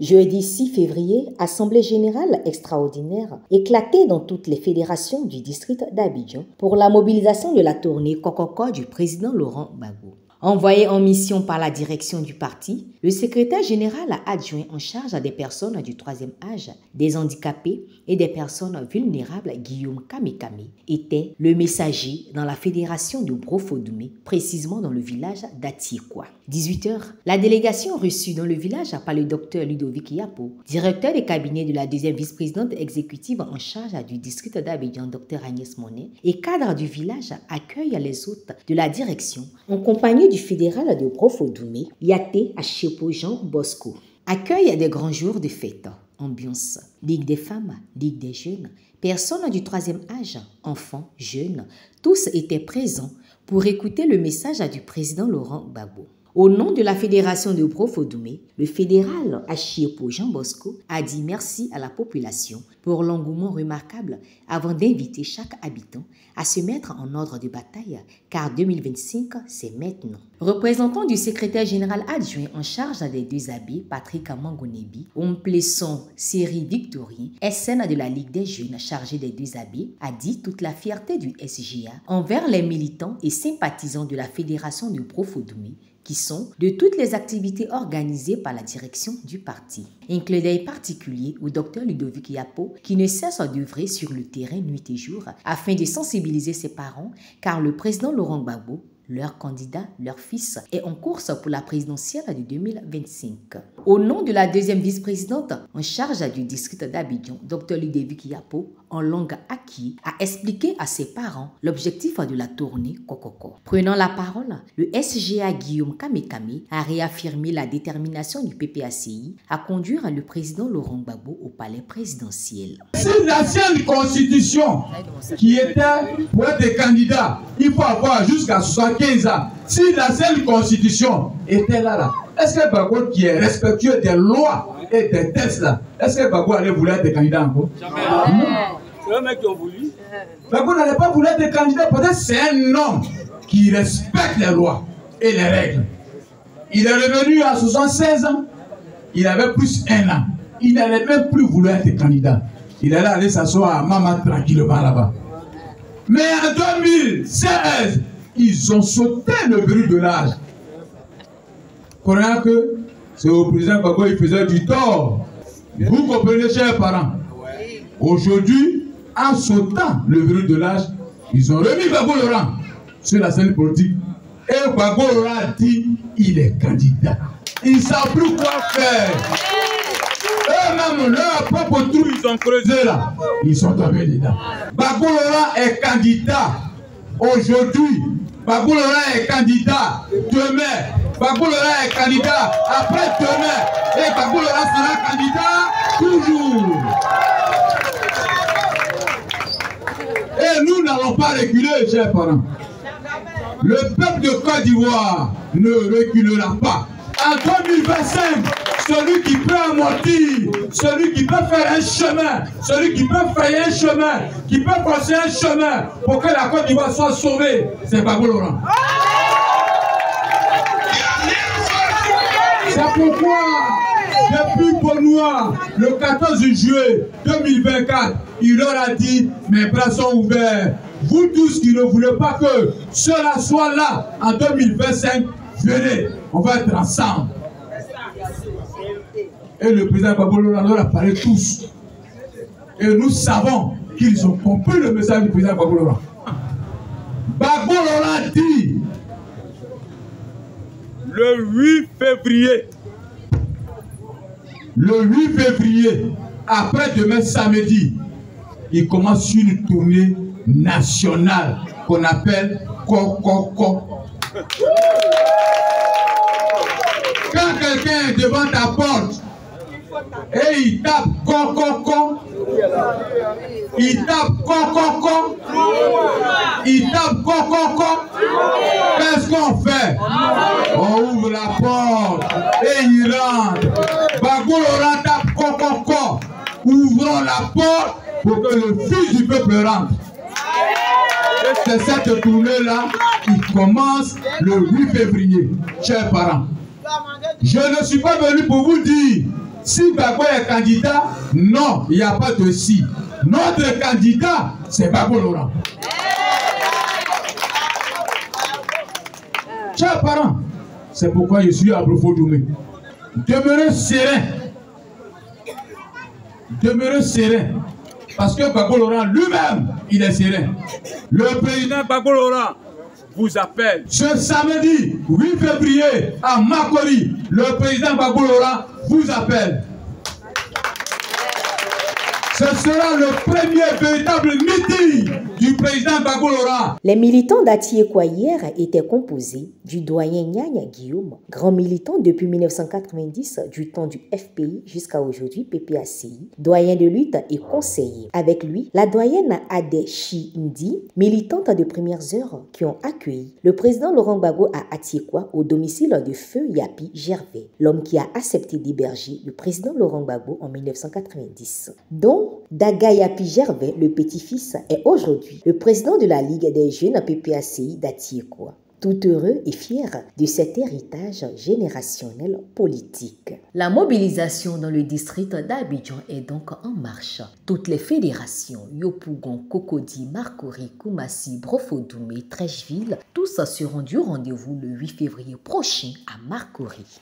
Jeudi 6 février, Assemblée générale extraordinaire éclatée dans toutes les fédérations du district d'Abidjan pour la mobilisation de la tournée Kokoko du président Laurent Gbagbo. Envoyé en mission par la direction du parti, le secrétaire général a adjoint en charge des personnes du troisième âge, des handicapés et des personnes vulnérables Guillaume Kamekame était le messager dans la fédération de Brofodumé, précisément dans le village d'Atiekwa. 18h, la délégation reçue dans le village par le docteur Ludovic Yapo, directeur des cabinets de la deuxième vice-présidente exécutive en charge du district d'Abidjan, Dr Agnès Monet, et cadre du village accueille les hôtes de la direction en compagnie du fédéral de Brofodumé, Yaté Achepo Jean Bosco. Accueil des grands jours de fête, ambiance, Ligue des femmes, Ligue des jeunes, personnes du troisième âge, enfants, jeunes, tous étaient présents pour écouter le message du président Laurent Gbagbo. Au nom de la fédération de Brofodumé, le fédéral Achepo Jean Bosco a dit merci à la population pour l'engouement remarquable avant d'inviter chaque habitant à se mettre en ordre de bataille car 2025 c'est maintenant. Représentant du secrétaire général adjoint en charge des deux abbés, Patrick Mangonebi, Omplesson Série Victorien, SN de la Ligue des jeunes chargé des deux abbés, a dit toute la fierté du SGA envers les militants et sympathisants de la fédération de Brofodumé qui sont de toutes les activités organisées par la direction du parti. Un clin d'œil particulier au docteur Ludovic Yapo qui ne cesse d'œuvrer sur le terrain nuit et jour afin de sensibiliser ses parents car le président Laurent Gbagbo, leur candidat, leur fils, est en course pour la présidentielle de 2025. Au nom de la deuxième vice-présidente en charge du district d'Abidjan, Dr Ludovic Yapo, en langue acquis, a expliqué à ses parents l'objectif de la tournée Kokoko. Prenant la parole, le SGA Guillaume Kamekame a réaffirmé la détermination du PPACI à conduire le président Laurent Gbagbo au palais présidentiel. C'est l'ancienne constitution qui était pour être candidat, il faut avoir jusqu'à 75 ans. Si l'ancienne constitution était là, est-ce que Gbagbo qui est respectueux des lois et des textes là, est-ce que Gbagbo allait vouloir être candidat encore? C'est un mec qui a voulu. Gbagbo n'allait pas vouloir être candidat, peut-être c'est un homme qui respecte les lois et les règles. Il est revenu à 76 ans, il avait plus un an. Il n'allait même plus vouloir être candidat. Il allait aller s'asseoir à Mama tranquillement là-bas. Mais en 2016, ils ont sauté le verrou de l'âge. Croyant que c'est au président Gbagbo il faisait du tort. Vous comprenez, chers parents? Aujourd'hui, en sautant le verrou de l'âge, ils ont remis Gbagbo Laurent sur la scène politique. Et Gbagbo Laurent a dit il est candidat. Ils ne savent plus quoi faire. Eux-mêmes, leur propre trou, ils ont creusé là. Ils sont tombés dedans. Gbagbo Laurent est candidat aujourd'hui. Gbagbo Laurent est candidat demain. Gbagbo Laurent est candidat après-demain. Et Gbagbo Laurent sera candidat toujours. Et nous n'allons pas reculer, chers parents. Le peuple de Côte d'Ivoire ne reculera pas. En 2025, celui qui peut amortir, celui qui peut faire un chemin, celui qui peut faire un chemin, qui peut construire un chemin pour que la Côte d'Ivoire soit sauvée, c'est Gbagbo Laurent. C'est pourquoi, depuis Bonnois, le 14 juillet 2024, il leur a dit, mes bras sont ouverts. Vous tous qui ne voulez pas que cela soit là en 2025, venez, on va être ensemble. Et le président Gbagbo Laurent leur a parlé tous. Et nous savons qu'ils ont compris le message du président Gbagbo Laurent. Gbagbo Laurent dit le 8 février. Le 8 février, après demain samedi, il commence une tournée nationale qu'on appelle Kokoko. Quand quelqu'un est devant ta porte et il tape Kokoko, il tape Kokoko, il tape Kokoko, qu'est-ce qu'on fait? On ouvre la porte et il rentre. Gbagbo Laurent tape Kokoko, ouvrons la porte pour que le fils du peuple rentre. Et c'est cette tournée-là qui commence le 8 février. Chers parents, je ne suis pas venu pour vous dire Si Gbagbo est candidat, non, il n'y a pas de si. Notre candidat, c'est Gbagbo Laurent. Chers parents, c'est pourquoi je suis à Brofo-Doumé. Demeurez serein. Demeurez serein. Parce que Gbagbo Laurent lui-même, il est serein. Le président Gbagbo Laurent vous appelle. Ce samedi 8 février à Makori, le président Gbagbo Laurent vous appelle. Ce sera le premier véritable meeting du président Gbagbo Laurent. Les militants d'Atiekwa hier étaient composés du doyen Nyanya Guillaume, grand militant depuis 1990 du temps du FPI jusqu'à aujourd'hui PPACI, doyen de lutte et conseiller. Avec lui, la doyenne Adeshi Ndi, militante de premières heures qui ont accueilli le président Laurent Gbagbo à Atiekwa au domicile de Feu Yapi Gervais, l'homme qui a accepté d'héberger le président Laurent Gbagbo en 1990. Donc, Daga Yapi Gervais, le petit-fils, est aujourd'hui le président de la Ligue des jeunes PPACI d'Atiekwa. Tout heureux et fier de cet héritage générationnel politique. La mobilisation dans le district d'Abidjan est donc en marche. Toutes les fédérations, Yopougon, Cocody, Marcory, Koumassi, Brofo-Doumé, Trècheville, tous seront du rendez-vous le 8 février prochain à Marcory.